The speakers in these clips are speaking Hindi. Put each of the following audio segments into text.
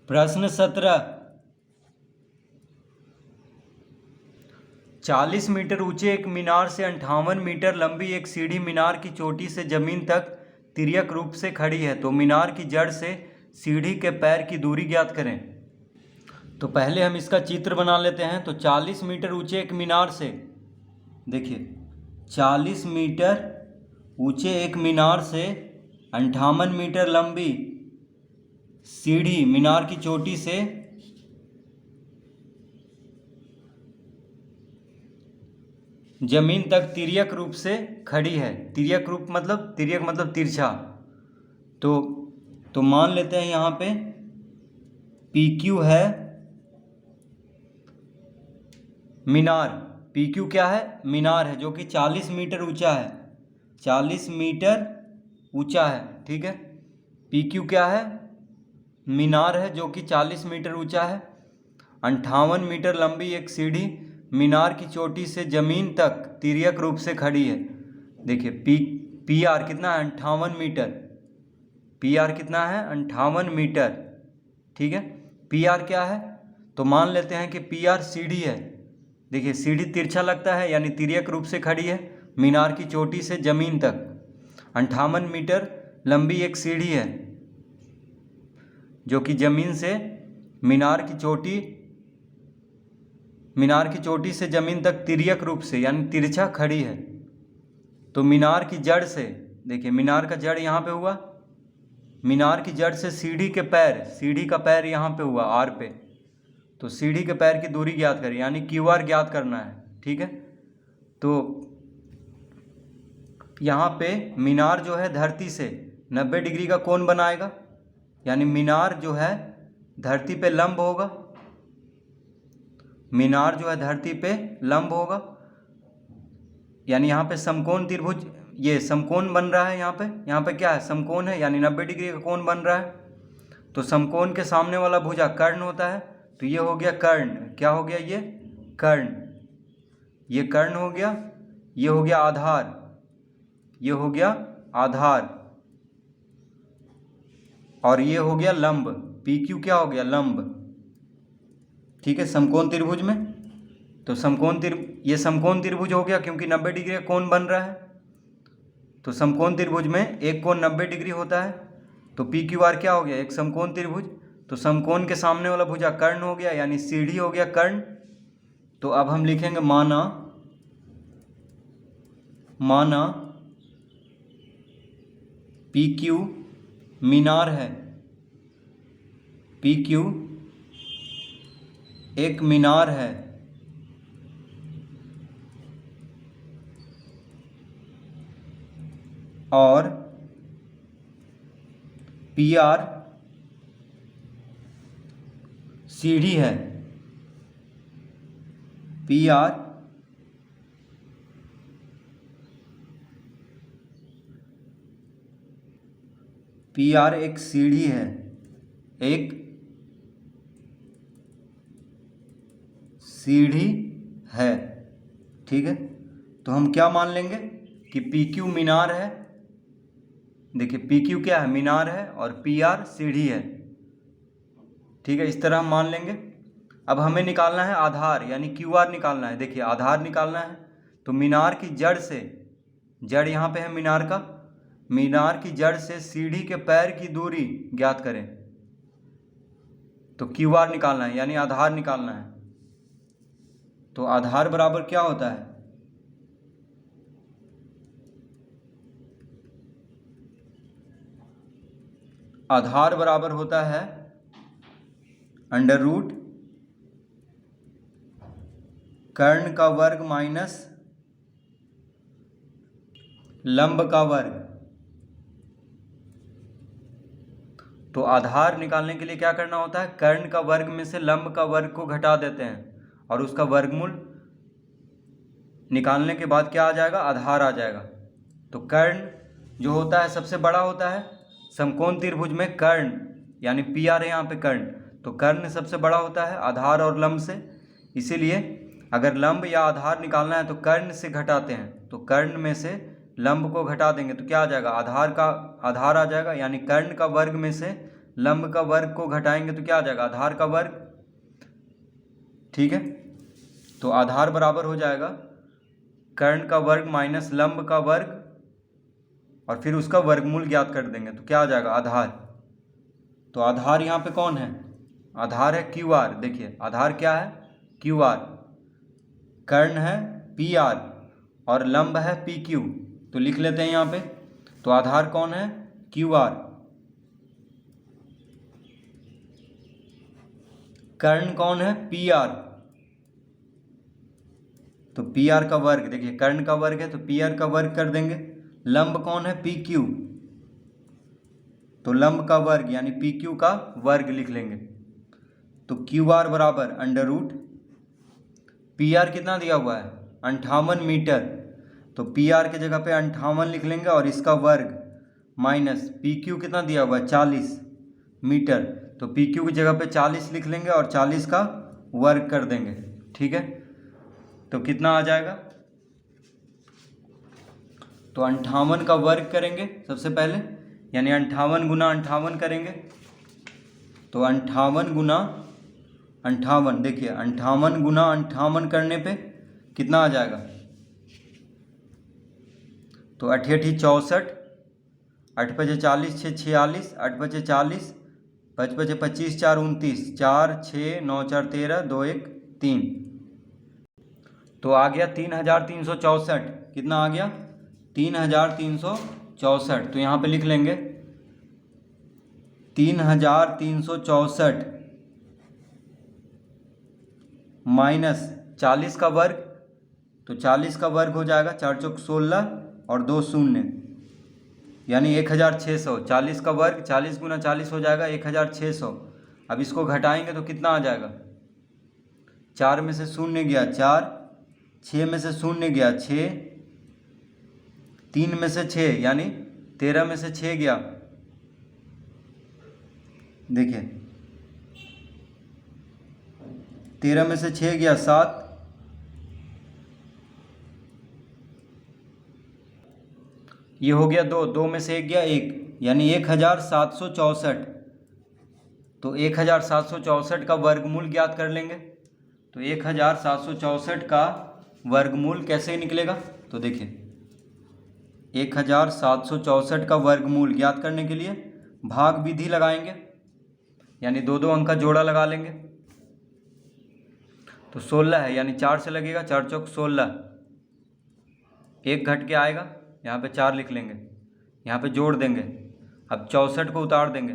प्रश्न 17। 40 मीटर ऊंचे एक मीनार से 58 मीटर लंबी एक सीढ़ी मीनार की चोटी से जमीन तक तिर्यक रूप से खड़ी है, तो मीनार की जड़ से सीढ़ी के पैर की दूरी ज्ञात करें। तो पहले हम इसका चित्र बना लेते हैं। तो 40 मीटर ऊंचे एक मीनार से, देखिए 40 मीटर ऊंचे एक मीनार से 58 मीटर लंबी सीढ़ी मीनार की चोटी से जमीन तक तिर्यक रूप से खड़ी है। तिर्यक रूप मतलब तिरछा। तो मान लेते हैं यहाँ पे PQ है मीनार। PQ क्या है? मीनार है, जो कि 40 मीटर ऊंचा है। 40 मीटर ऊंचा है, ठीक है। PQ क्या है? मीनार है, जो कि 40 मीटर ऊंचा है। 58 मीटर लंबी एक सीढ़ी मीनार की चोटी से जमीन तक तिर्यक रूप से खड़ी है। देखिए PR कितना है? 58 मीटर। PR कितना है? 58 मीटर, ठीक है। PR क्या है? तो मान लेते हैं कि PR सीढ़ी है। देखिए सीढ़ी तिरछा लगता है, यानी तिर्यक रूप से खड़ी है मीनार की चोटी से जमीन तक। 58 मीटर लंबी एक सीढ़ी है, जो कि जमीन से मीनार की चोटी से जमीन तक तिर्यक रूप से यानी तिरछा खड़ी है। तो मीनार की जड़ से, देखिए मीनार का जड़ यहाँ पे हुआ, मीनार की जड़ से सीढ़ी का पैर यहाँ पे हुआ R पे। तो सीढ़ी के पैर की दूरी ज्ञात करें, यानी QR ज्ञात करना है, ठीक है। तो यहाँ पे मीनार जो है धरती से 90 डिग्री का कोण बनाएगा, यानी मीनार जो है धरती पे लंब होगा। मीनार जो है धरती पे लंब होगा, यानी यहाँ पे समकोण त्रिभुज, ये समकोण बन रहा है। यहाँ पे क्या है? समकोण है, यानी 90 डिग्री का कोण बन रहा है। तो समकोण के सामने वाला भुजा कर्ण होता है। तो ये हो गया कर्ण। क्या हो गया? ये कर्ण। ये कर्ण हो गया। ये हो गया आधार। ये हो गया आधार। और ये हो गया लंब। PQ क्या हो गया? लंब, ठीक है, समकोण त्रिभुज में। तो ये समकोण त्रिभुज हो गया, क्योंकि 90 डिग्री का कोण बन रहा है। तो समकोण त्रिभुज में एक कोण 90 डिग्री होता है। तो PQR क्या हो गया? एक समकोण त्रिभुज। तो समकोण के सामने वाला भुजा कर्ण हो गया, यानी सीढ़ी हो गया कर्ण। तो अब हम लिखेंगे माना PQ मीनार है। PQ एक मीनार है, और PR सीढ़ी है। PR एक सीढ़ी है, एक सीढ़ी है, ठीक है। तो हम क्या मान लेंगे कि PQ मीनार है। देखिए PQ क्या है? मीनार है, और PR सीढ़ी है, ठीक है। इस तरह हम मान लेंगे। अब हमें निकालना है आधार, यानी QR निकालना है। देखिए आधार निकालना है, तो मीनार की जड़ से, जड़ यहाँ पे है मीनार का, मीनार की जड़ से सीढ़ी के पैर की दूरी ज्ञात करें। तो QR निकालना है, यानी आधार निकालना है। तो आधार बराबर क्या होता है? आधार बराबर होता है √ कर्ण का वर्ग माइनस लंब का वर्ग। तो आधार निकालने के लिए क्या करना होता है? कर्ण का वर्ग में से लंब का वर्ग को घटा देते हैं, और उसका वर्गमूल निकालने के बाद क्या आ जाएगा? आधार आ जाएगा। तो कर्ण जो होता है सबसे बड़ा होता है समकोण त्रिभुज में। कर्ण यानी PR है यहाँ पे कर्ण, तो कर्ण सबसे बड़ा होता है आधार और लंब से। इसीलिए अगर लंब या आधार निकालना है तो कर्ण से घटाते हैं। तो कर्ण में से लंब को घटा देंगे तो क्या आ जाएगा? आधार आ जाएगा, यानी कर्ण का वर्ग में से लंब का वर्ग को घटाएंगे तो क्या आ जाएगा, आधार का वर्ग। ठीक है, तो आधार बराबर हो जाएगा कर्ण का वर्ग माइनस लंब का वर्ग और फिर उसका वर्गमूल ज्ञात कर देंगे तो क्या आ जाएगा, आधार। तो आधार यहाँ पे कौन है, आधार है क्यू आर। देखिए आधार क्या है, क्यू आर, कर्ण है पी आर और लंब है पी क्यू। तो लिख लेते हैं यहाँ पे, तो आधार कौन है, क्यू आर, कर्ण कौन है, पी आर, तो पी आर का वर्ग। देखिए कर्ण का वर्ग है तो पी आर का वर्ग कर देंगे। लंब कौन है, पी क्यू, तो लंब का वर्ग यानी पी क्यू का वर्ग लिख लेंगे। तो क्यू आर बराबर अंडर रूट, पी आर कितना दिया हुआ है 58 मीटर, तो पी आर के जगह पे 58 लिख लेंगे और इसका वर्ग माइनस पी क्यू कितना दिया हुआ है 40 मीटर, तो पी क्यू की जगह पे 40 लिख लेंगे और 40 का वर्ग कर देंगे। ठीक है, तो कितना आ जाएगा, तो 58 का वर्ग करेंगे सबसे पहले, यानी 58 गुना 58 करेंगे, तो 58 गुना 58, देखिए 58 गुना 58 करने पे कितना आ जाएगा, तो 8 8 64, 8 5 40 6 46, 8 5 40, 5 5 25 4 29, 4 6 9 4 13 2 1 3, तो आ गया 3364। कितना आ गया, 3364। तो यहाँ पे लिख लेंगे 3364 माइनस 40 का वर्ग, तो 40 का वर्ग हो जाएगा 4 चौक 16 और 2 शून्य यानी 1600। 40 का वर्ग 40 गुना 40 हो जाएगा 1600। अब इसको घटाएंगे तो कितना आ जाएगा, 4 में से शून्य गया 4, 6 में से शून्य गया 6, 3 में से 6 यानी 13 में से 6 गया। देखिए 13 में से 6 गया 7, ये हो गया 2, 2 में से 1 गया 1 यानी 1764। तो 1764 का वर्गमूल ज्ञात कर लेंगे। तो 1764 का वर्गमूल कैसे निकलेगा, तो देखिए 1764 का वर्गमूल ज्ञात करने के लिए भाग विधि लगाएंगे, यानी दो दो अंक का जोड़ा लगा लेंगे। तो 16 है यानी 4 से लगेगा, 4 चौक 16, एक घट के आएगा, यहाँ पे 4 लिख लेंगे, यहाँ पे जोड़ देंगे। अब 64 को उतार देंगे,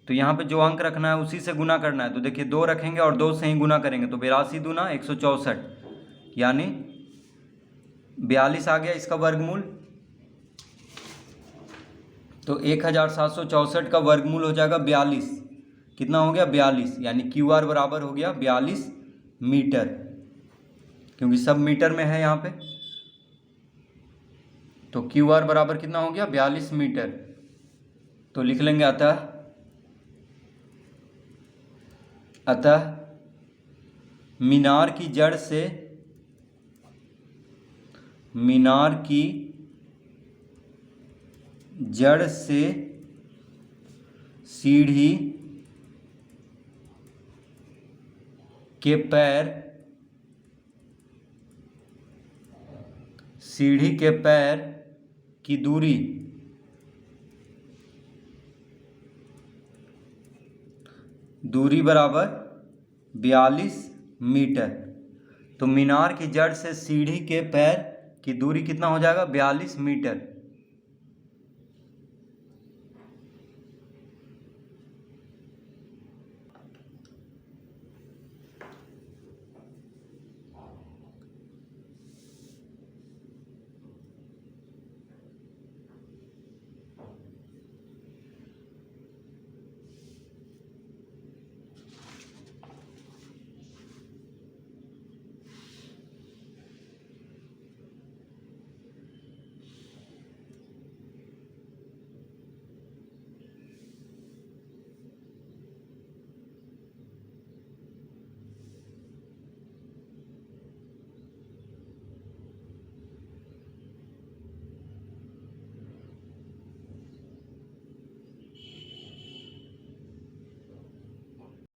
तो यहाँ पे जो अंक रखना है उसी से गुना करना है। तो देखिए 2 रखेंगे और 2 से ही गुना करेंगे, तो 82 दूना 164 यानी 42 आ गया इसका वर्गमूल। तो 1764 का वर्गमूल हो जाएगा 42। कितना हो गया, 42, यानी क्यू आर बराबर हो गया 42 मीटर, क्योंकि सब मीटर में है यहाँ पे। तो क्यू आर बराबर कितना हो गया, 42 मीटर। तो लिख लेंगे अतः मीनार की जड़ से सीढ़ी के पैर की दूरी बराबर 42 मीटर। तो मीनार की जड़ से सीढ़ी के पैर की दूरी कितना हो जाएगा, 42 मीटर।